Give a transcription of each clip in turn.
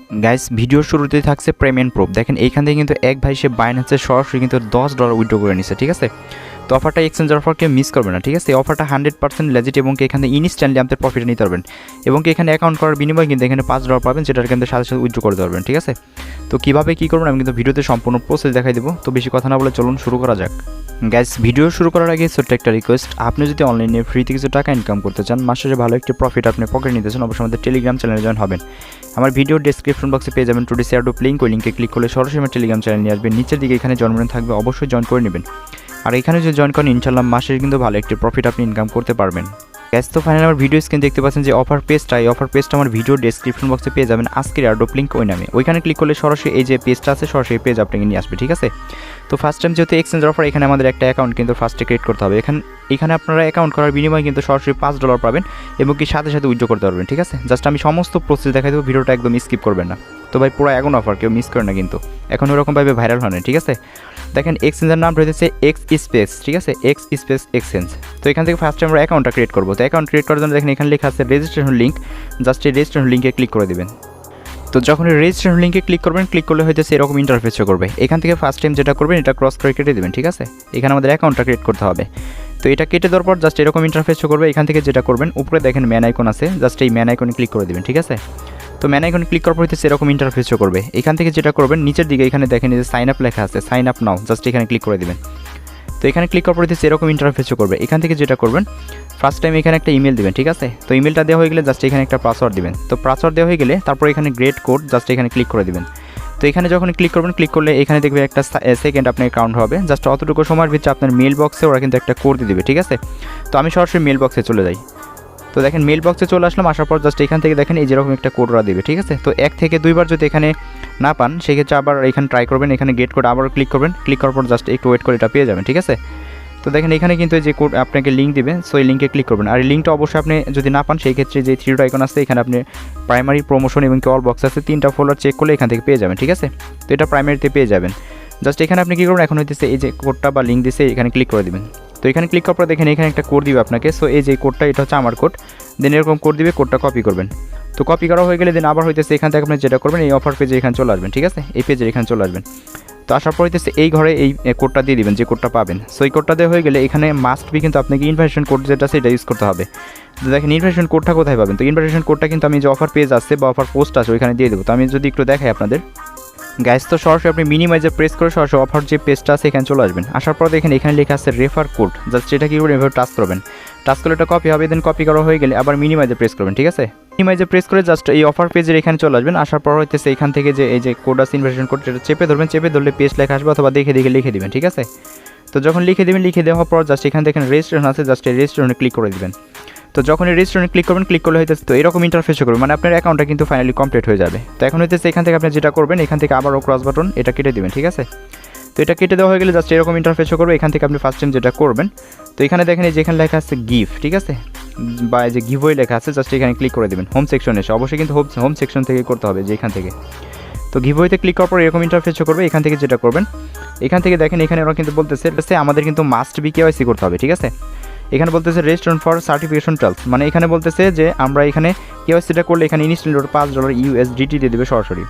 Guys ভিডিওর শুরুতেই থাকছে পেমেন্ট প্রুফ। দেখেন এইখান থেকে কিন্তু এক ভাই সে বাইন্যান্সে সরাসরি কিন্তু $10 উইথড্র করে নিছে, ঠিক আছে। তো অফারটা এক্সচেঞ্জ অফারকে মিস করবে না, ঠিক আছে। এই অফারটা 100% লেজিট এবং এখানে ইনস্ট্যান্টলি আপনাদের প্রফিট নিতে পারবেন এবং এখানে অ্যাকাউন্ট করার বিনিময়ে কিন্তু এখানে $5 পাবেন, যেটার কিন্তু সাথে সাথে উইথড্র করতে পারবেন, ঠিক আছে। তো কীভাবে কী করবেন আমি কিন্তু ভিডিওতে সম্পূর্ণ প্রসেস দেখাই দেবো। তো বেশি কথা না বলে চলুন শুরু করা যাক। গাইস ভিডিও শুরু করার আগে ছোট্ট একটা রিকোয়েস্ট, আপনি যদি অনলাইনে ফ্রিতে কিছু টাকা ইনকাম করতে চান, মাসে ভালো একটি প্রফিট আপনি পকেটে নিতে চান, অবশ্যই আমাদের টেলিগ্রাম চ্যানেলে জয়েন হবেন। আমার ভিডিও ডেসক্রিপশন বক্সে পেয়ে যাবেন টুডে শেয়ার লিঙ্ক, ওই লিঙ্কে ক্লিক করলে সরাসরি আমার টেলিগ্রাম চ্যানেল নিয়ে আসবেন। নিচের দিকে এখানে জয়েন বাটন থাকবে, অবশ্যই জয়েন করে নেবেন। আর এখানে যদি জয়েন করেন ইনশাল্লাহ মাসের কিন্তু ভালো একটি প্রফিট আপনি ইনকাম করতে পারবেন। গ্যাস তো ফাইনালি আমার ভিডিও স্ক্রিন দেখতে পাচ্ছেন যে অফার পেজটা, এই অফার পেজটা আমার ভিডিও ডেসক্রিপশন বক্সে পেয়ে যাবেন আজকের এয়ারড্রপ লিঙ্ক ওই নামে। ওইখানে ক্লিক করলে সরাসরি এই যে পেজটা আছে সরাসরি পেজ আপনাকে নিয়ে আসবে, ঠিক আছে। তো ফার্স্ট টাইম যেহেতু এক্সচেঞ্জ অফার, এখানে আমাদের একটা অ্যাকাউন্ট কিন্তু ফার্স্টে ক্রিয়েট করতে হবে। এখানে আপনারা অ্যাকাউন্ট করার বিনিময়ে কিন্তু সরাসরি $5 পাবেন এবং কি সাথে সাথে উইথড্র করতে পারবেন, ঠিক আছে। জাস্ট আমি সমস্ত প্রসেস দেখাই দেবো, ভিডিওটা একদম স্কিপ করবেন না। তো ভাই পুরো এখন অফার কেউ মিস করে না কিন্তু, এখন ওরকমভাবে ভাইরাল হয় না, ঠিক আছে। দেখেন এক্সচেঞ্জের নাম রয়েছে Xspace, ঠিক আছে, Xspace এক্সচেঞ্জ। তো এখান থেকে ফার্স্টে আমরা অ্যাকাউন্টটা ক্রিয়েট করবো। তো অ্যাকাউন্ট ক্রিয়েট করার জন্য দেখেন এখানে লেখা আছে রেজিস্ট্রেশন লিঙ্ক, জাস্ট এই রেজিস্ট্রেশন লিঙ্কে ক্লিক করে দেবেন। তো যখন রেজিস্ট্রেশন লিঙ্কে ক্লিক করবেন, ক্লিক করলে হয়তো এরকম ইন্টারফেস করবে। এখান থেকে ফার্স্ট টাইম যেটা করবেন এটা ক্রস করে কেটে দেবেন, ঠিক আছে। এখানে আমাদের অ্যাকাউন্টটা ক্রিয়েট করতে হবে। তো এটা কেটে দেওয়ার পর জাস্ট এরকম ইন্টারফেস করবে। এখান থেকে যেটা করবেন উপরে দেখেন ম্যান আইকন আছে, জাস্ট এই ম্যান আইকনে ক্লিক করে দেবেন, ঠিক আছে। তো ম্যান আইকনে ক্লিক করার পর হচ্ছে এরকম ইন্টারফেস করবে। এখান থেকে যেটা করবেন নিচের দিকে এখানে দেখেন যে সাইন আপ লেখা আছে, সাইন আপ নাও, জাস্ট এখানে ক্লিক করে দেবেন। তো এখানে ক্লিক করার পর হচ্ছে এরকম ইন্টারফেস করবে। এখান থেকে যেটা করবেন ফার্স্ট টাইম এখানে একটা ইমেল দিবেন, ঠিক আছে। তো ইমেলটা দেওয়া হয়ে গেলে জাস্ট এখানে একটা পাসওয়ার্ড দিবেন। তো পাসওয়ার্ড দেওয়া হয়ে গেলে তারপর এখানে গ্রেড কোড, জাস্ট এখানে ক্লিক করে দিবেন। তো এখানে যখন ক্লিক করবেন, ক্লিক করলে এখানে দেখবে একটা সেকেন্ড আপনার কাউন্ট হবে। জাস্ট অতটুকু সময়ের ভিতরে আপনার মেল বক্সে ওরা কিন্তু একটা কোড দিয়ে দেবে, ঠিক আছে। তো আমি সরাসরি মেল বক্সে চলে যাই। তো দেখেন মেল বক্সে চলে আসলাম, আসার পর জাস্ট এখান থেকে দেখেন এই যেরকম একটা কোড ওরা দেবে, ঠিক আছে। তো 1 থেকে 2 বার যদি এখানে না পান সেক্ষেত্রে আবার এখানে ট্রাই করবেন, এখানে গেট কোড আবার ক্লিক করবেন। ক্লিক করার পর জাস্ট একটু ওয়েট করে এটা পেয়ে যাবেন, ঠিক আছে। তো দেখেন এখানে কিন্তু যে কোড আপনাকে লিঙ্ক দিবে, সো এই লিঙ্কে ক্লিক করবেন। আর এই লিঙ্কটা অবশ্যই আপনি যদি না পান সেই ক্ষেত্রে যে 3 ডট আইকন আছে এখানে আপনি প্রাইমারি, প্রমোশন এবং অল বক্স আছে 3টা ফোল্ডার চেক করলে এখান থেকে পেয়ে যাবেন, ঠিক আছে। তো এটা প্রাইমারিতে পেয়ে যাবেন। জাস্ট এখানে আপনি কী করবেন, এখন হইতেছে এই যে কোডটা বা লিঙ্ক দিছে এখানে ক্লিক করে দেবেন। তো এখানে ক্লিক করার পর দেখেন এখানে একটা কোড দিবে আপনাকে। সো এই যে কোডটা এটা হচ্ছে আমার কোড, দেন এরকম কোড দিবে, কোডটা কপি করবেন। তো কপি করা হয়ে গেলে দেন আবার হইতেছে এখান থেকে আপনি যেটা করবেন এই অফার পেজে এখানে চলে আসবেন, ঠিক আছে। এই পেজে এখানে চলে আসবেন। তো আসার পর হইতেছে এই ঘরে এই কোডটা দিয়ে দিবেন যে কোডটা পাবেন। সো এই কোডটা দেওয়া হয়ে গেলে এখানে মাস্ট বি কিন্তু আপনাকে ইনভাইটেশন কোড যেটা আছে এটা ইউজ করতে হবে। তো দেখেন ইনভাইটেশন কোডটা কোথায় পাবেন, তো ইনভাইটেশন কোডটা কিন্তু আমি যে অফার পেজ আছে বা অফার পোস্ট আছে ওইখানে দিয়ে দেবো। তো আমি যদি একটু দেখাই আপনাদের গাইস, তো সরাসরি আপনি মিনিমাইজে প্রেস করে সরাসরি অফার যে পেজটা আছে এখানে চলে আসবেন। আসার পর দেখেন এখানে লেখা আছে রেফার কোড, জাস্ট এটা কী করবেন এভাবে টাচ করবেন। টাচ করলে এটা কপি হবে, দেন কপি করা হয়ে গেলে আবার মিনিমাইজে প্রেস করবেন, ঠিক আছে। মিনিমাইজে প্রেস করে জাস্ট এই অফার পেজের এখানে চলে আসবেন। আসার পর হইতেছে এখান থেকে যে এই যে কোড আছে ইনভাইটেশন কোড সেটা চেপে ধরবেন, চেপে ধরলে পেজ লেখা আসবে অথবা দেখে লিখে দিবেন, ঠিক আছে। তো যখন লিখে দেবেন, লিখে দেওয়ার পর জাস্ট এখান থেকে রেজিস্ট্রেশন আছে, জাস্ট এই রেজিস্ট্রেশনে ক্লিক করে দিবেন। তো যখন এই রেজিস্ট্রেশনে ক্লিক করবেন, ক্লিক করলে হইতেছে তো এরকম ইন্টারফেস করবে, মানে আপনার অ্যাকাউন্টটা কিন্তু ফাইনালি কমপ্লিট হয়ে যাবে। তো এখন হইতেছে এখান থেকে আপনি যেটা করবেন এখান থেকে আবারও ক্রস বাটন এটা কেটে দেবেন, ঠিক আছে। তো এটা কেটে দেওয়া হয়ে গেলে জাস্ট এরকম ইন্টারফেস করবে। এখান থেকে আপনি ফার্স্ট টাইম যেটা করবেন, তো এখানে দেখেন এই যেখানে লেখা আছে গিফট, ঠিক আছে, বা এই যে গিভওয়ে লেখা আছে, জাস্ট এখানে ক্লিক করে দেবেন। হোম সেকশনে এসে অবশ্যই কিন্তু হোম সেকশন থেকে করতে হবে, যে এখান থেকে। তো গিভওয়েতে ক্লিক করার পর এরকম ইন্টারফেস করবে। এখান থেকে যেটা করবেন এখান থেকে দেখেন এখানে ওরা কিন্তু বলতেছে আমাদের কিন্তু মাস্ট বি কেওয়াইসি করতে হবে, ঠিক আছে। এখানে বলতেছে রেজিস্ট্রেশন ফর সার্টিফিকেশন ট্রালস, মানে এখানে বলতেছে যে আমরা এখানে কেওয়াইসিটা করলে এখানে ইনস্ট্যান্ট $5 USDT দিয়ে দেবে সরাসরি।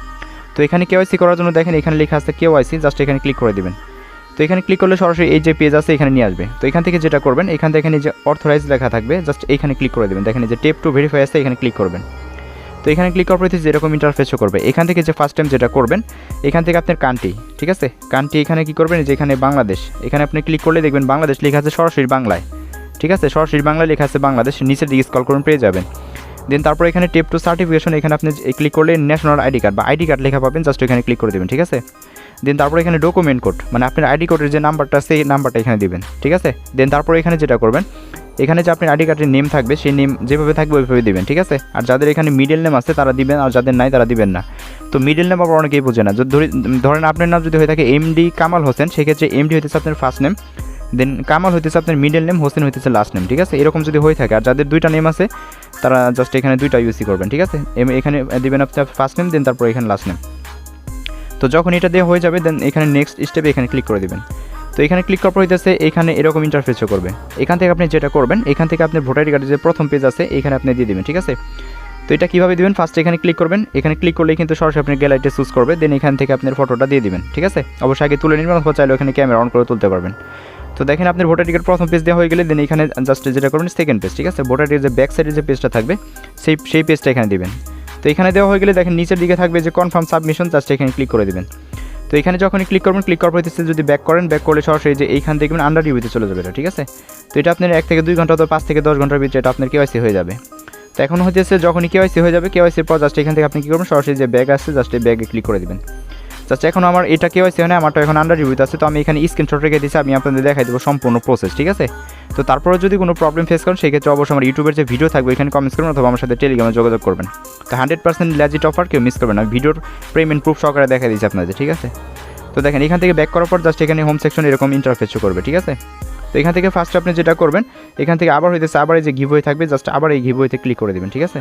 তো এখানে কেওয়াইসি করার জন্য দেখেন এখানে লেখা আছে কেওয়াইসি, জাস্ট এখানে ক্লিক করে দেবেন। তো এখানে ক্লিক করলে সরাসরি এই যে পেজ আছে এখানে নিয়ে আসবে। তো এখান থেকে যেটা করবেন এখান থেকে যে অথরাইজ লেখা থাকবে, জাস্ট এখানে ক্লিক করে দেবেন। দেখেন যে টেপ টু ভেরিফাই আছে এখানে ক্লিক করবেন। তো এখানে ক্লিক করার পর যেরকম ইন্টারফেস করবে। এখান থেকে যে ফার্স্ট টাইম যেটা করবেন এখান থেকে আপনার কান্ট্রি, ঠিক আছে, কান্ট্রি এখানে কী করবেন যে এখানে বাংলাদেশ, এখানে আপনি ক্লিক করলে দেখবেন বাংলাদেশ লেখা আছে সরাসরি বাংলায়, ঠিক আছে। সরাসরি বাংলায় লেখা আছে বাংলাদেশ, নিচের দিকে স্ক্রল করুন পেয়ে যাবেন। দেন তারপর এখানে টেপ টু সার্টিফিকেশন এখানে আপনি ক্লিক করলে ন্যাশনাল আইডি কার্ড বা আইডি কার্ড লেখা পাবেন, জাস্ট এখানে ক্লিক করে দেবেন, ঠিক আছে। দেন তারপর এখানে ডকুমেন্ট কোড, মানে আপনার আইডি কোডের যে নাম্বারটা সেই নাম্বারটা এখানে দিবেন, ঠিক আছে। দেন তারপর এখানে যেটা করবেন এখানে যে আপনার আইডি কার্ডের নেম থাকবে সেই নেম যেভাবে থাকবে ওইভাবে দিবেন, ঠিক আছে। আর যাদের এখানে মিডল নেম আছে তারা দিবেন, আর যাদের নাই তারা দিবেন না। তো মিডল নেম আবার অনেকেই বোঝে না, যদি ধরেন আপনার নাম যদি হয়ে থাকে এমডি কামাল হোসেন, সেক্ষেত্রে এমডি হইতেছে আপনার ফার্স্ট নেম, দেন কামাল হইতেছে আপনার মিডল নেম, হোসেন হইতেছে লাস্ট নেম, ঠিক আছে। এরকম যদি হয়ে থাকে আর যাদের 2টা নেম আছে তারা জাস্ট এখানে 2টা ইউসি করবেন, ঠিক আছে। এখানে দিবেন আপনার ফার্স্ট নেম, দেন তারপর এখানে লাস্ট নেম। তো যখন এটা দিয়ে হয়ে যাবে দেন এখানে নেক্সট স্টেপে এখানে ক্লিক করে দেবেন। তো এখানে ক্লিক করার পর হইতেছে এখানে এরকম ইন্টারফেস করবে। এখান থেকে আপনি যেটা করবেন এখান থেকে আপনি ভোটার আইডি কার্ডের যে প্রথম পেজ আছে এখানে আপনি দিয়ে দেবেন, ঠিক আছে। তো তো এটা কীভাবে দেবেন, ফার্স্ট এখানে ক্লিক করবেন, এখানে ক্লিক করলেই কিন্তু সরাসরি আপনার গ্যালারিতে চুজ করবে, দেন এখান থেকে আপনার ফটোটা দিয়ে দিবেন, ঠিক আছে। অবশ্যই আগে তুলে নেবেন অথবা চাইলে ওখানে ক্যামেরা অন করে তুলতে পারবেন। তো দেখেন আপনার ভোটার টিকিট প্রথম পেজ দেওয়া হয়ে গেলে দেন এখানে জাস্ট যেটা করবেন সেকেন্ড পেজ, ঠিক আছে। ভোটার টিকিট যে ব্যাক সাইডে যে পেজটা থাকবে সেই পেজটা এখানে দিবেন। তো এখানে দেওয়া হয়ে গেলে দেখেন নিচের দিকে থাকবে যে কনফার্ম সাবমিশন, জাস্ট এখানে ক্লিক করে দেবেন। তো এখানে যখনই ক্লিক করবেন, ক্লিক করার পর যদি ব্যাক করেন, ব্যাক করলে সরাসরি যে এইখান দেখবেন আন্ডার রিভিউতে চলে যাবে, ঠিক আছে। তো এটা আপনার 1 থেকে 2 ঘন্টা অথবা 5 থেকে 10 ঘন্টার ভিতরে এটা আপনার কেওয়াইসি হয়ে যাবে। তো এখন হচ্ছে যখনই কেওয়াইসি হয়ে যাবে, কেওয়াইসির পর জাস্ট এখান থেকে আপনি কী করবেন, সরাসরি যে ব্যাগ আছে জাস্ট এই ব্যাগে ক্লিক করে দেবেন। জাস্ট এখন আমার এটা কেওয়াইসি হয় না, আমারটা এখন আন্ডার রিভিউতে আছে। তো আমি এখানে স্ক্রিনশট রেখে দিচ্ছি, আমি আপনাদের দেখাই দেবো সম্পূর্ণ প্রসেস, ঠিক আছে। তো তারপরে যদি কোনো প্রবলেম ফেস করেন সেক্ষেত্রে অবশ্যই আমার ইউটিউবের যে ভিডিও থাকবে এখানে কমেন্টস করবেন অথবা আমার সাথে টেলিগ্রামে যোগাযোগ করবেন। তো 100% লেজিট অফার কেউ মিস করবেন না, ভিডিওর পেমেন্ট প্রুফ সহকারে দেখা দিচ্ছি আপনাদের, ঠিক আছে। তো দেখেন এখান থেকে ব্যাক করার পর জাস্ট এখানে হোম সেকশন এরকম ইন্টারফেস শো করবে, ঠিক আছে। তো এখান থেকে ফার্স্ট আপনি যেটা করবেন, এখান থেকে আবার হইতেছে আবার এই যে গিভওয়ে থাকবে, জাস্ট আবার এই গিভওয়েতে ক্লিক করে দেবেন, ঠিক আছে।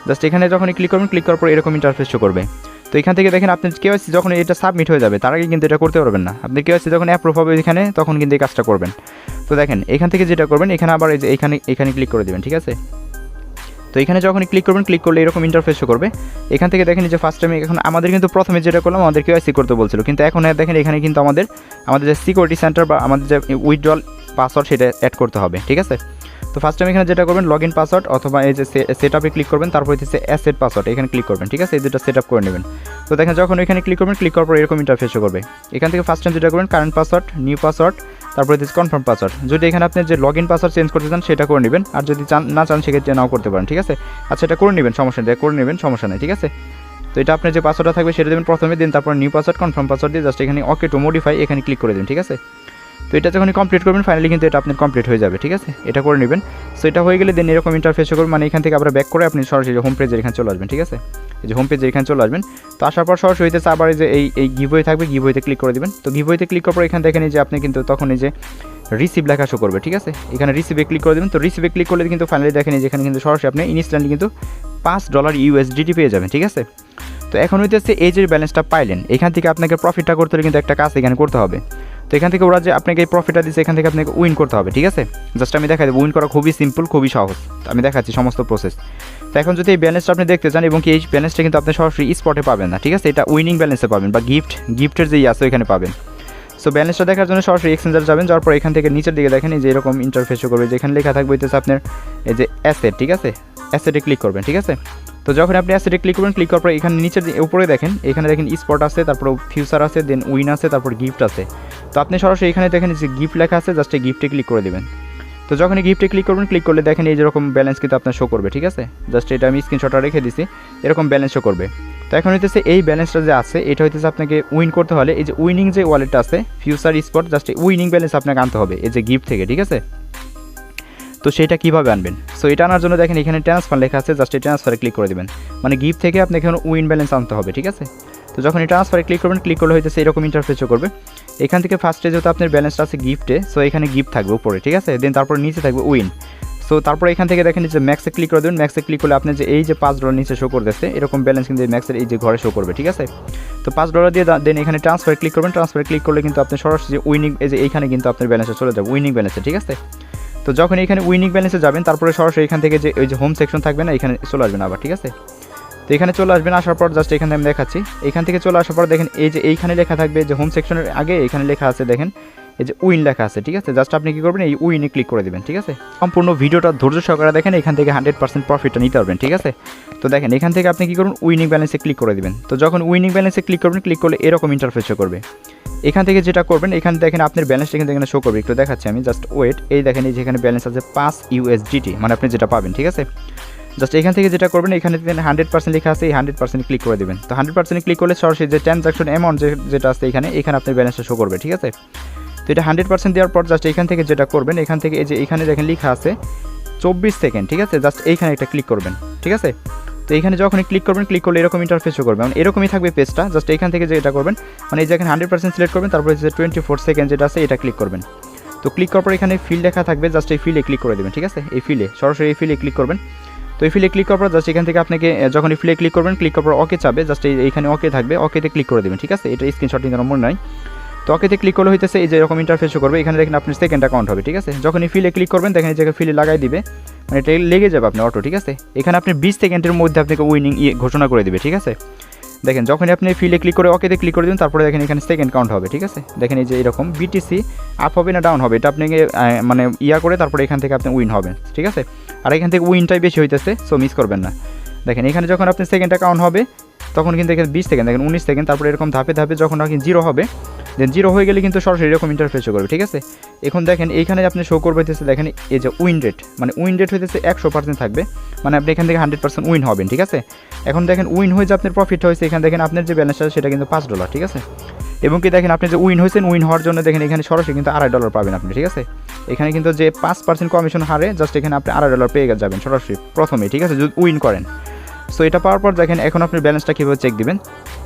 জাস্ট এখানে যখনই ক্লিক করবেন, ক্লিক করার পর এরকম ইন্টারফেস শো করবে। তো এখান থেকে দেখেন আপনার কেওয়াইসি যখন এটা সাবমিট হয়ে যাবে তার আগে কিন্তু এটা করতে পারবেন না, আপনি কেওয়াইসি যখন অ্যাপ্রুভ হবে এখানে তখন কিন্তু এই কাজটা করবেন। তো দেখেন এখান থেকে যেটা করবেন, এখানে আবার এই যে এখানে ক্লিক করে দেবেন, ঠিক আছে। তো এখানে যখনই ক্লিক করবেন, ক্লিক করলে এরকম ইন্টারফেস শো করবে। এখান থেকে দেখেন যে ফার্স্ট টাইমে এখন আমাদের কিন্তু প্রথমে যেটা করলাম আমাদের কেওয়াইসি করতে বলছিল, কিন্তু এখন দেখেন এখানে কিন্তু আমাদের যে সিকিউরিটি সেন্টার বা আমাদের যে উইথড্রল পাসওয়ার্ড সেটা অ্যাড করতে হবে, ঠিক আছে। তো ফার্স্ট টাইম এখানে যেটা করবেন লগইন পাসওয়ার্ড অথবা এই যে সেট আপে ক্লিক করবেন, তারপর হচ্ছে অ্যাসেট পাসওয়ার্ড এখানে ক্লিক করবেন, ঠিক আছে। এই দুটো সেট আপ করে নেবেন। তো দেখেন যখন এখানে ক্লিক করবেন, ক্লিক করার পর এরকম ইন্টারফেস শো করবে। এখান থেকে ফার্স্ট টাইম যেটা করবেন কারেন্ট পাসওয়ার্ড, নিউ পাসওয়ার্ড, তারপরে হচ্ছে কনফার্ম পাসওয়ার্ড। যদি এখানে আপনি যে লগইন পাসওয়ার্ড চেঞ্জ করতে চান সেটা করে নেবেন, আর যদি না চান সেক্ষেত্রে নাও করতে পারেন, ঠিক আছে। আচ্ছা এটা করে নেবেন, সমস্যা নেই, করে নেবেন, সমস্যা নেই, ঠিক আছে। তো এটা আপনার যে পাসওয়ার্ডটা থাকবে সেটা দেবেন প্রথমে, দিন তারপর নিউ পাসওয়ার্ড, কনফার্ম পাসওয়ার্ড দিয়ে জাস্ট এখানে ওকে টু মডিফাই এখানে ক্লিক করে দেবেন, ঠিক আছে। তো এটা যখন কমপ্লিট করবেন ফাইনালি কিন্তু এটা আপনার কমপ্লিট হয়ে যাবে, ঠিক আছে। এটা করে নেবেন। সো এটা হয়ে গেলে দেন এরকম ইন্টারফেস করবেন, মানে এখান থেকে আবার ব্যাক করে আপনি সরাসরি হোম পেজের এখানে চলে আসবেন, ঠিক আছে। এই যে হোম পেজের এখানে চলে আসবেন। তো আসার পর সরাসরি হইতেছে আবার এই যে এই গিভওয়ে থাকবে, গিভওয়েতে ক্লিক করে দেবেন। তো গিভওয়েতে ক্লিক করার পর এখানে দেখেন যে আপনি কিন্তু তখন এই যে রিসিভ লেখা শো করবে, ঠিক আছে। এখানে রিসিভে ক্লিক করে দেবেন। তো রিসিভে ক্লিক করলে কিন্তু ফাইনালি দেখেন যে এখানে কিন্তু সরাসরি আপনি ইনস্ট্যান্টলি কিন্তু $5 USDT পেয়ে যাবেন, ঠিক আছে। তো এখন হইতেছে এই যে ব্যালেন্সটা পাইলেন, এখান থেকে আপনাকে প্রফিটটা করতে হলে কিন্তু একটা কাজ এখানে করতে হবে। তো এখান থেকে ওরা যে আপনাকে এই প্রফিটটা দিচ্ছে এখান থেকে আপনাকে উইন করতে হবে, ঠিক আছে। জাস্ট আমি দেখাই দেবো, উইন করা খুবই সিম্পল, খুবই সহজ। আমি দেখাচ্ছি সমস্ত প্রসেস। তো এখন যদি এই ব্যালেন্সটা আপনি দেখতে চান এবং কি এই ব্যালেন্সটা কিন্তু আপনি সরাসরি স্পটে পাবেন না, ঠিক আছে। এটা উইনিং ব্যালেন্সে পাবেন বা গিফটের যেই আছে ওইখানে পাবেন। সো ব্যালেন্সটা দেখার জন্য সরাসরি এক্সচেঞ্জার যাবেন, যাওয়ার পর এখান থেকে নিচের দিকে দেখেন এই যে এরকম ইন্টারফেস শো করবে, যেখানে লেখা থাকবে হইতেছে আপনার এই যে অ্যাসেট, ঠিক আছে। অ্যাসেটে ক্লিক করবেন, ঠিক আছে। তো যখন আপনি অ্যাসেটে ক্লিক করবেন, ক্লিক করার পর এখানে নিচের উপরে দেখেন, এখানে দেখেন স্পট আছে, তারপর ফিউচার আছে, দেন উইন আছে, তারপর গিফট আছে। তো আপনি সরাসরি এখানে দেখেন যে গিফট লেখা আছে, জাস্ট এই গিফটে ক্লিক করে দেবেন। তো যখন এই গিফটে ক্লিক করবেন, ক্লিক করলে দেখেন এই যেরকম ব্যালেন্স কিন্তু আপনার শো করবে, ঠিক আছে। জাস্ট এটা আমি স্ক্রিনশটটা রেখে দিছি, এরকম ব্যালেন্স শো করবে। তো এখন হইতেছে এই ব্যালেন্সটা যে আছে এটা হইতেছে আপনাকে উইন করতে হলে এই যে উইনিং যে ওয়ালেটটা আছে future spot, just winning balance আপনাকে আনতে হবে এই যে গিফট থেকে, ঠিক আছে। তো সেটা কীভাবে আনবেন? সো এটা আনার জন্য দেখেন এখানে ট্রান্সফার লেখা আছে, জাস্ট এই ট্রান্সফারে ক্লিক করে দেবেন, মানে গিফট থেকে আপনি এখানে উইন ব্যালেন্স আনতে হবে, ঠিক আছে। তো যখন এই ট্রান্সফারে ক্লিক করবেন, ক্লিক করলে হইতেছে এরকম ইন্টারফেস শো করবে। এখান থেকে ফার্স্টে যেহেতু আপনার ব্যালেন্সটা আছে গিফটে, সো এখানে গিফট থাকবে উপরে, ঠিক আছে। দেন তারপর নিচে থাকবে উইন। সো তারপর এখান থেকে দেখেন যে ম্যাক্সে ক্লিক করে দেবেন। ম্যাক্সে ক্লিক করলে আপনার যে এই যে $5 নিচে শো করতেছে এরকম ব্যালেন্স কিন্তু ম্যাক্সের এই যে ঘরে শো করবে, ঠিক আছে। তো $5 দিয়ে দেন এখানে ট্রান্সফারে ক্লিক করবেন। ট্রান্সফারে ক্লিক করলে কিন্তু আপনি সরাসরি উইনিং এই যে এইখানে কিন্তু আপনার ব্যালেন্সে চলে যাবে, উইনিং ব্যালেন্সে, ঠিক আছে। তো যখন এখানে উইনিং ব্যালেন্সে যাবেন তারপরে সরাসরি এখান থেকে যে ওই যে হোম সেকশন থাকবে না, এখানে চলে আসবেন আবার, ঠিক আছে। তো এখানে চলে আসবেন, আসার পর জাস্ট এখানে আমি দেখাচ্ছি, এখান থেকে চলে আসার পর দেখেন এই যে এইখানে লেখা থাকবে যে হোম সেকশনের আগে এখানে লেখা আছে দেখেন এই যে উইন লেখা আছে, ঠিক আছে। জাস্ট আপনি কী করবেন, এই উইনে ক্লিক করে দেবেন, ঠিক আছে। সম্পূর্ণ ভিডিওটা ধৈর্য সহকারে দেখেন, এখান থেকে 100% প্রফিটটা নিতে পারবেন, ঠিক আছে। তো দেখেন এখান থেকে আপনি কী করুন, উইনিং ব্যালেন্সে ক্লিক করে দেবেন। তো যখন উইনিং ব্যালেন্সে ক্লিক করবেন, ক্লিক করলে এরকম ইন্টারফেস শো করবে। এখান থেকে যেটা করবেন, এখানে দেখেন আপনার ব্যালেন্সটা কিন্তু এখানে শো করবে, একটু দেখাচ্ছি আমি, জাস্ট ওয়েট। এই দেখেন এই যেখানে ব্যালেন্স আছে $5 USDT, মানে আপনি যেটা পাবেন, ঠিক আছে। জাস্ট এখান থেকে যেটা করবেন, এখানে 100% লেখা আছে, এই 100% ক্লিক করে দেবেন। তো 100% ক্লিক করলে সরাসরি যে ট্রানজাকশন অ্যামাউন্ট যেটা আছে এখানে আপনার ব্যালেন্সটা শো করবে, ঠিক আছে। তো এটা 100% দেওয়ার পর জাস্ট এখান থেকে যেটা করবেন, এখান থেকে এই যে এখানে দেখেন লেখা আছে 24 সেকেন্ড, ঠিক আছে। জাস্ট এইখানে একটা ক্লিক করবেন, ঠিক আছে। তো এইখানে যখনই ক্লিক করবেন, ক্লিক করলে এরকম ইন্টারফেস শো করবে, মানে এরকমই থাকবে পেজটা। জাস্ট এখান থেকে যেটা করবেন, মানে এই যে এখানে 100% সিলেক্ট করবেন, তারপরে যে 24 সেকেন্ড যেটা আছে এটা ক্লিক করবেন। তো ক্লিক করার পর এখানে ফিল লেখা থাকবে, জাস্ট এই ফিলে ক্লিক করে দেবেন, ঠিক আছে। এই ফিলে সরাসরি এই ফিলে ক্লিক করবেন। তো এই ফিলে ক্লিক করার পর জাস্ট এখান থেকে আপনাকে যখন এই ফিলে ক্লিক করবেন, ক্লিক করার পর ওকে চাবে, জাস্ট এইখানে ওকে থাকবে, ওকেতে ক্লিক করে দেবেন, ঠিক আছে। এটা স্ক্রিনশট নিতে মনে নয়। তো ওকেতে ক্লিক করলে হইতেছে এই যে এরকম ইন্টারফেস শো করবে, এখানে দেখেন আপনার সেকেন্ড অ্যাকাউন্ট হবে, ঠিক আছে। যখনই ফিলে ক্লিক করবেন দেখেন এই জায়গায় ফিলে লাগাই দিবে, মানে এটা লেগে যাবে আপনার অটো, ঠিক আছে। এখানে আপনি 20 সেকেন্ডের মধ্যে আপনাকে উইনিং ঘোষণা করে দিবে, ঠিক আছে। দেখেন যখনই আপনি ফিলে ক্লিক করে ওকেতে ক্লিক করে দিন, তারপরে দেখেন এখানে সেকেন্ড কাউন্ট হবে, ঠিক আছে। দেখেন এই যে এরকম বিটিসি আপ হবে না ডাউন হবে, এটা আপনাকে মানে করে তারপরে এখান থেকে আপনি উইন হবেন, ঠিক আছে। আর এখান থেকে উইনটাই বেশি হইতেছে, সো মিস করবেন না। দেখেন এখানে যখন আপনি সেকেন্ড অ্যাকাউন্ট হবে তখন কিন্তু এখানে 20 সেকেন্ড, দেখেন 19 সেকেন্ড, তারপরে এরকম ধাপে ধাপে যখন আপনি 0 হবে, দেন 0 হয়ে গেলে কিন্তু সরাসরি এরকম ইন্টারফেস শো করবে, ঠিক আছে। এখন দেখেন এইখানে আপনি শো করবে হইতেছে, দেখেন এই যে উইন রেট, মানে উইন রেট হইতেছে 100% থাকবে, মানে আপনি এখান থেকে 100% উইন হবেন, ঠিক আছে। এখন দেখেন উইন হয়ে যে আপনার প্রফিট হয়েছে, এখানে দেখেন আপনার যে ব্যালেন্স আছে সেটা কিন্তু $5, ঠিক আছে। এবং কি দেখেন আপনি যে উইন হয়েছেন, উইন হওয়ার জন্য দেখেন এখানে সরাসরি কিন্তু $2.5 পাবেন আপনি, ঠিক আছে। এখানে কিন্তু যে 5% কমিশন হারে জাস্ট এখানে আপনি $2.5 পেয়ে যাবেন সরাসরি প্রথমেই, ঠিক আছে, যদি উইন করেন। সো এটা পাওয়ার পর দেখেন এখন আপনি ব্যালেন্সটা কীভাবে চেক দিবেন,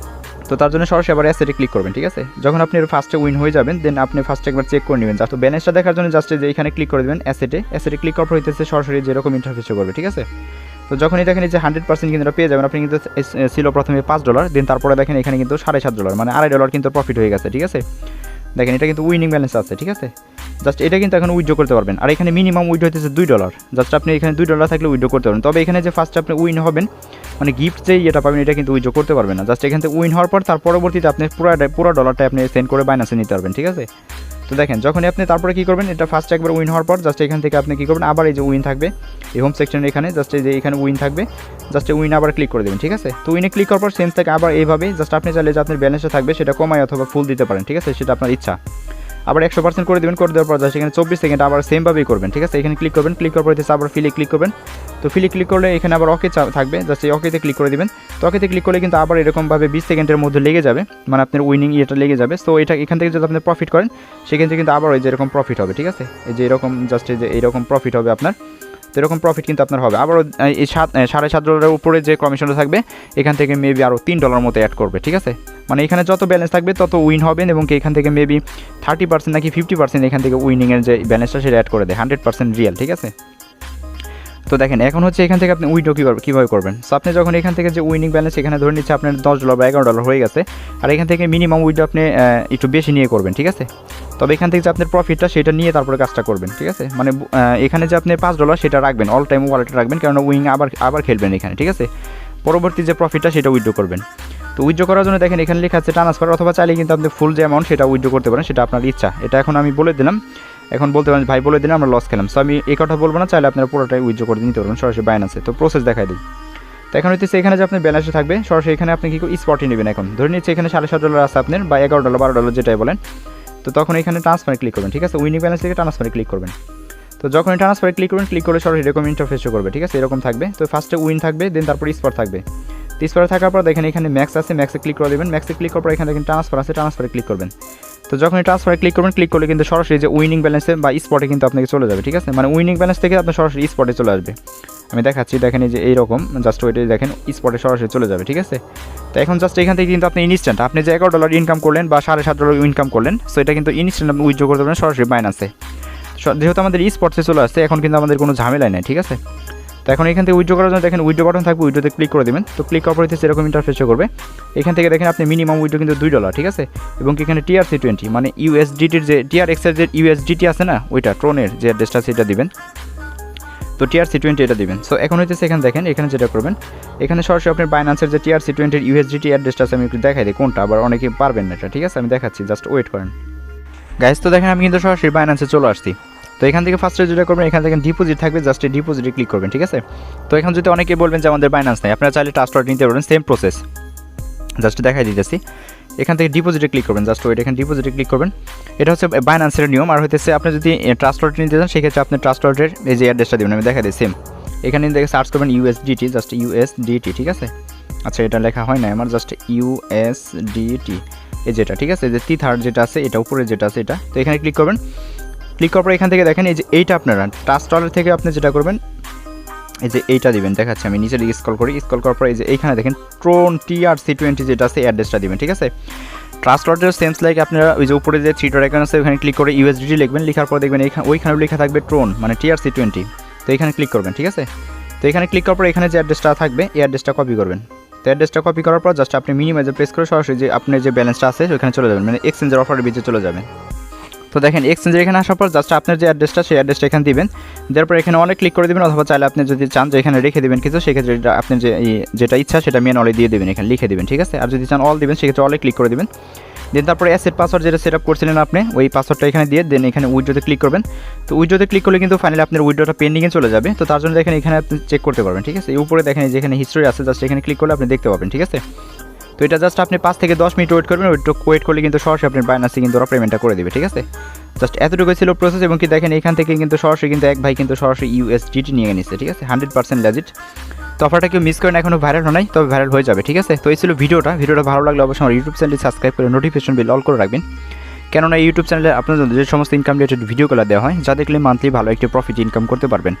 তো তার জন্য সরাসরি আবার অ্যাসেটে ক্লিক করবেন, ঠিক আছে। যখন আপনি ফার্স্টে উইন হয়ে যাবেন দেন আপনি ফার্স্টে একবার চেক করে নেবেন, জাস্ট ব্যালেন্সটা দেখার জন্য জাস্ট যে এখানে ক্লিক করে দেবেন অ্যাসেটে ক্লিক করার পর হইতেছে সরাসরি যেরকম ইন্টারফেস করবে, ঠিক আছে। তো যখন দেখেন এই যে 100% কিন্তু পেয়ে যাবেন আপনি, কিন্তু ছিল প্রথমে $5, দেন তারপরে দেখেন এখানে কিন্তু $7.5 মানে $2.5 কিন্তু প্রফিট হয়ে গেছে, ঠিক আছে। দেখেন এটা কিন্তু উইনিং ব্যালেন্স আছে, ঠিক আছে। জাস্ট এটা কিন্তু এখন উইথড্র করতে পারবেন, আর এখানে মিনিমাম উইথড্র হইতেছে $2, জাস্ট আপনি এখানে $2 থাকলে উইথড্র করতে পারবেন। তবে এখানে যে ফার্স্টে আপনি উইন হবেন, মানে গিফট যেই এটা পাবেন, এটা কিন্তু উইথড্র করতে পারবেন না। জাস্ট এখান থেকে উইন হওয়ার পর তার পরবর্তীতে আপনি পুরো ডলারটা আপনি সেন্ড করে বাইনান্সে নিতে পারবেন, ঠিক আছে। তো দেখেন যখনই আপনি তারপরে কী করবেন, এটা ফার্স্ট একবার উইন হওয়ার পর জাস্ট এখান থেকে আপনি কী করবেন, আবার এই যে উইন থাকবে এই হোম সেকশনের এখানে, জাস্ট এই যে এখানে উইন থাকবে, জাস্ট উইন আবার ক্লিক করে দেবেন, ঠিক আছে। তো উইনে ক্লিক করার পর সেন্স থেকে আবার এইভাবে জাস্ট আপনি চাইলে যে আপনার ব্যালেন্সে থাকবে সেটা কমায় অথবা ফুল দিতে পারেন, ঠিক আছে, সেটা আপনার ইচ্ছা। আবার 100% করে দেবেন, করে দেওয়ার পর জাস্ট এখানে 24 সেকেন্ড আবার সেমভাবেই করবেন, ঠিক আছে। এখানে ক্লিক করবেন, ক্লিক করার পর আবার ফিলে ক্লিক করবেন। তো ফিলে ক্লিক করলে এখানে আবার ওকে থাকবে, জাস্ট এই ওকেতে ক্লিক করে দেবেন। তো ওকেতে ক্লিক করলে কিন্তু আবার এরকমভাবে 20 সেকেন্ডের মধ্যে লেগে যাবে, মানে আপনার উইনিং এটা লেগে যাবে। সো এটা এখান থেকে যদি আপনি প্রফিট করেন সেখান থেকে কিন্তু আবার ওই যে এরকম প্রফিট হবে, ঠিক আছে। এই যে এরকম জাস্ট এই যে এইরকম প্রফিট হবে আপনার, তো এরকম প্রফিট কিন্তু আপনার হবে। আবারও এই $7.5 উপরে যে কমিশনটা থাকবে এখান থেকে মেবি আরও $3 মতো অ্যাড করবে, ঠিক আছে। মানে এখানে যত ব্যালেন্স থাকবে তত উইন হবেন, এবং এখান থেকে মেবি 30% নাকি 50% এখান থেকে উইনিংয়ের যে ব্যালেন্সটা সেটা অ্যাড করে দেয়, 100% রিয়েল, ঠিক আছে। তো দেখেন এখন হচ্ছে এখান থেকে আপনি উইথড্র কীভাবে করবেন। সো আপনি যখন এখান থেকে যে উইনিং ব্যালেন্স এখানে ধরে নিচ্ছে আপনার $10 বা $11 হয়ে গেছে, আর এখান থেকে মিনিমাম উইথড্র আপনি একটু বেশি নিয়ে করবেন, ঠিক আছে। তবে এখান থেকে যে আপনার প্রফিটটা সেটা নিয়ে তারপরে কাজটা করবেন, ঠিক আছে। মানে এখানে যে আপনি $5 সেটা রাখবেন, অল টাইম ওয়ালেটে রাখবেন, কারণ উইং আবার খেলবেন এখানে, ঠিক আছে। পরবর্তী যে প্রফিটটা সেটা উইথড্র করবেন। তো উইথড্র করার জন্য দেখেন এখানে লেখা আছে ট্রান্সফার, অথবা চাইলে কিন্তু আপনি ফুল যে অ্যামাউন্ট সেটা উইথড্র করতে পারেন, সেটা আপনার ইচ্ছা। এটা এখন আমি বলে দিলাম, এখন বলতে পারেন ভাই বলে দিলাম আমরা লস খেলাম, সো আমি এই কথা বলবো না, চাইলে আপনারা পুরোটাই উইথড্র করে নিতে পারবেন সরাসরি বাইনান্সে। তো প্রসেস দেখাই দিই। তো এখন হচ্ছে এখানে যে আপনার ব্যালেন্সে থাকবে সরাসরি এখানে আপনি কি স্পটে নেবেন। এখন ধরে নিচ্ছে এখানে $7.5 আছে আপনার, বা $11 $12 যেটাই বলেন। তো তখন এখানে ট্রান্সফারে ক্লিক করবেন, ঠিক আছে। উইনিং ব্যালেন্স থেকে ট্রান্সফারে ক্লিক করবেন। তো যখন ট্রান্সফারে ক্লিক করবেন, ক্লিক করে সরাসরি এরকম ইন্টারফেস শো করবে, ঠিক আছে, এরকম থাকবে। তো ফার্স্টে উইন থাকবে, দেন তারপর স্পট থাকবে। তো স্পটে থাকার পর দেখেন এখানে ম্যাক্স আছে, ম্যাক্সে ক্লিক করে দেবেন। ম্যাক্সে ক্লিক করার পর এখানে দেখেন ট্রান্সফার আছে, ট্রান্সফারে ক্লিক করবেন। তো যখন ট্রান্সফারে ক্লিক করবেন, ক্লিক করলে কিন্তু সরাসরি যে উইনিং ব্যালেন্সে বা স্পটে কিন্তু আপনাকে চলে যাবে, ঠিক আছে। মানে উইনিং ব্যালেন্স থেকে আপনার সরাসরি স্পটে চলে আসবে। আমি দেখাচ্ছি, দেখেন এই যে এইরকম জাস্ট ওইটাই দেখেন স্পটে সরাসরি চলে যাবে, ঠিক আছে। তো এখন জাস্ট এখান থেকে কিন্তু আপনি ইনস্ট্যান্ট আপনি যে $11 ইনকাম করলেন বা $7.5 ইনকাম করলেন, সো এটা কিন্তু ইনস্ট্যান্ট আপনি উইথড্র করতে পারেন সরাসরি বাইনান্সে। যেহেতু আমাদের স্পটসে চলে আসছে এখন কিন্তু আমাদের কোনো ঝামেলাই নেই, ঠিক আছে। তো এখন এখান থেকে উইথড্র করার জন্য দেখেন উইথড্র বাটন থাকবে, উইথড্রতে ক্লিক করে দেবেন। তো ক্লিক করার পর হচ্ছে এরকম ইন্টারফেস করবে। এখান থেকে দেখেন আপনি মিনিমাম উইথড্র কিন্তু $2, ঠিক আছে। এবং এখানে TRC20 মানে USDTর যে TRXের যে USDT আছে না, ওইটা ট্রোনের যে অ্যাড্রেসটা সেটা দিবেন। তো TRC20 এটা দিবেন। সো এখন হচ্ছে এখানে দেখেন এখানে যেটা করবেন, এখানে সরাসরি আপনার বাইনান্সের যে TRC20 USDT অ্যাড্রেসটা আছে আমি একটু দেখাই দিই কোনটা, আবার অনেকে পারবেন না এটা, ঠিক আছে। আমি দেখাচ্ছি, জাস্ট ওয়েট করেন গাইস। তো দেখেন আমি কিন্তু সরাসরি বাইনান্সে চলে আসছি। তো এখান থেকে ফার্স্টে যেটা করবেন, এখান থেকে ডিপোজিট থাকবে, জাস্ট এই ডিপোজিটে ক্লিক করবেন, ঠিক আছে। তো এখন যদি অনেকে বলবেন যে আমাদের বাইনান্স নাই, আপনারা চাইলে ট্রাস্ট ওয়ালেট নিতে পারবেন, সেম প্রসেস জাস্ট দেখাই দিতেছি। এখান থেকে ডিপোজিটে ক্লিক করবেন, জাস্ট ওইটা এখানে ডিপোজিটে ক্লিক করবেন। এটা হচ্ছে বাইনান্সের নিয়ম। আর হইতেছে আপনি যদি ট্রাস্ট ওয়ালেট নিতে চান সেক্ষেত্রে আপনি ট্রাস্ট ওয়ালেটের এই যে অ্যাড্রেসটা দেবেন, আমি দেখাই দিই সেম। এখানে দেখে সার্চ করবেন USDT, জাস্ট USDT, ঠিক আছে। আচ্ছা এটা লেখা হয় না আমার, জাস্ট USDT এই যেটা, ঠিক আছে, যে থার্ড যেটা আছে এটা উপরে যেটা আছে এটা। তো এখানে ক্লিক করবেন। ক্লিক করার পর এখান থেকে দেখেন এই যে এইটা আপনারা ট্রাস্ট ওয়ালেট থেকে আপনি যেটা করবেন এই যে এইটা দিবেন, দেখাচ্ছি আমি নিচে দিকে স্ক্রল করি। স্ক্রল করার পর এই যে এইখানে দেখেন ট্রোন TRC20 যেটা আছে অ্যাড্রেসটা দিবেন, ঠিক আছে। ট্রাস্ট ওয়ালেটের সেমস লাইক আপনারা ওই যে উপরে যে 3 ডট আইকন আছে ওখানে ক্লিক করে USDT লিখবেন, লেখার পর দেখবেন ওইখানেও লেখা থাকবে ট্রোন মানে TRC20। তো এখানে ক্লিক করবেন, ঠিক আছে। তো এখানে ক্লিক করার পর এখানে যে অ্যাড্রেসটা থাকবে এই অ্যাড্রেসটা কপি করবেন। তো অ্যাড্রেসটা কপি করার পর জাস্ট আপনি মিনিমাইজে প্রেস করে সরাসরি যে আপনার যে ব্যালেন্সটা আছে ওখানে চলে যাবেন, মানে এক্সচেঞ্জের অফারের ভিতরে চলে যাবেন। তো দেখেন এক্সচেঞ্জের এখানে আসার পর জাস্ট আপনার যে অ্যাড্রেসটা সেই অ্যাড্রেসটা এখানে দিবেন, তারপর এখানে অনেক ক্লিক করে দেবেন, অথবা চাইলে আপনি যদি চান যে এখানে রেখে দেবেন কিছু, সেক্ষেত্রে আপনার যেটা ইচ্ছা সেটা ম্যানুয়ালি দিয়ে দেবেন, এখানে লিখে দেবেন, ঠিক আছে। আর যদি চান অল দিবেন সেক্ষেত্রে অলে ক্লিক করে দেবেন। দেন তারপরে অ্যাসেট পাসওয়ার্ড যেটা সেট আপ করছিলেন আপনি ওই পাসওয়ার্ডটা এখানে দিয়ে দেন এখানে উইথড্রোতে ক্লিক করবেন। তো উইথড্রোতে ক্লিক করলে কিন্তু ফাইনালি আপনার উইথড্রোটা পেন্ডিংয়ে চলে যাবে। তো তার জন্য দেখেন এখানে আপনি চেক করতে পারবেন, ঠিক আছে। এই উপরে দেখেন যেখানে হিস্ট্রি আছে জাস্ট এখানে ক্লিক করলে আপনি দেখতে পাবেন, ঠিক আছে। তো এটা জাস্ট আপনি 5 থেকে 10 মিনিট ওয়েট করবেন, ওয়েট করলে কিন্তু সরাসরি আপনার বাইনান্সে কিন্তু ওরা পেমেন্টটা করে দেবে, ঠিক আছে। জাস্ট এতটুকু ছিল প্রসেস, এবং কি দেখেন এখান থেকে কিন্তু সরাসরি কিন্তু এক ভাই কিন্তু সরাসরি USDT নিয়ে নিচ্ছে, ঠিক আছে, 100% লেজিট। তো অফারটা কেউ মিস করেন, এখনও ভাইরাল হয় নাই, তবে ভাইরাল হয়ে যাবে, ঠিক আছে। তো এই ছিল ভিডিওটা ভালো লাগলে অবশ্যই আমার ইউটিউব চ্যানেলটি সাবস্ক্রাইব করে নোটিফিকেশন বেল অল করে রাখবেন, কেননা এই ইউটিউব চ্যানেলে আপনাদের যে সমস্ত ইনকাম রিলেটেড ভিডিওগুলো দেওয়া হয় যা দেখলে মান্থলি ভালো একটি প্রফিট ইনকাম করতে পারবেন।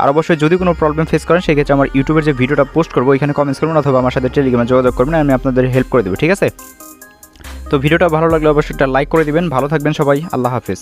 আর অবশ্যই যদি কোনো প্রবলেম ফেস করেন সেক্ষেত্রে আমার ইউটিউবের যে ভিডিওটা পোস্ট করবো এখানে কমেন্টস করবেন, অথবা আমার সাথে টেলিগ্রামে যোগাযোগ করবেন, আমি আপনাদের হেল্প করে দেবো, ঠিক আছে। তো ভিডিওটা ভালো লাগলে অবশ্যই একটা লাইক করে দিবেন। ভালো থাকবেন সবাই, আল্লাহ হাফেজ।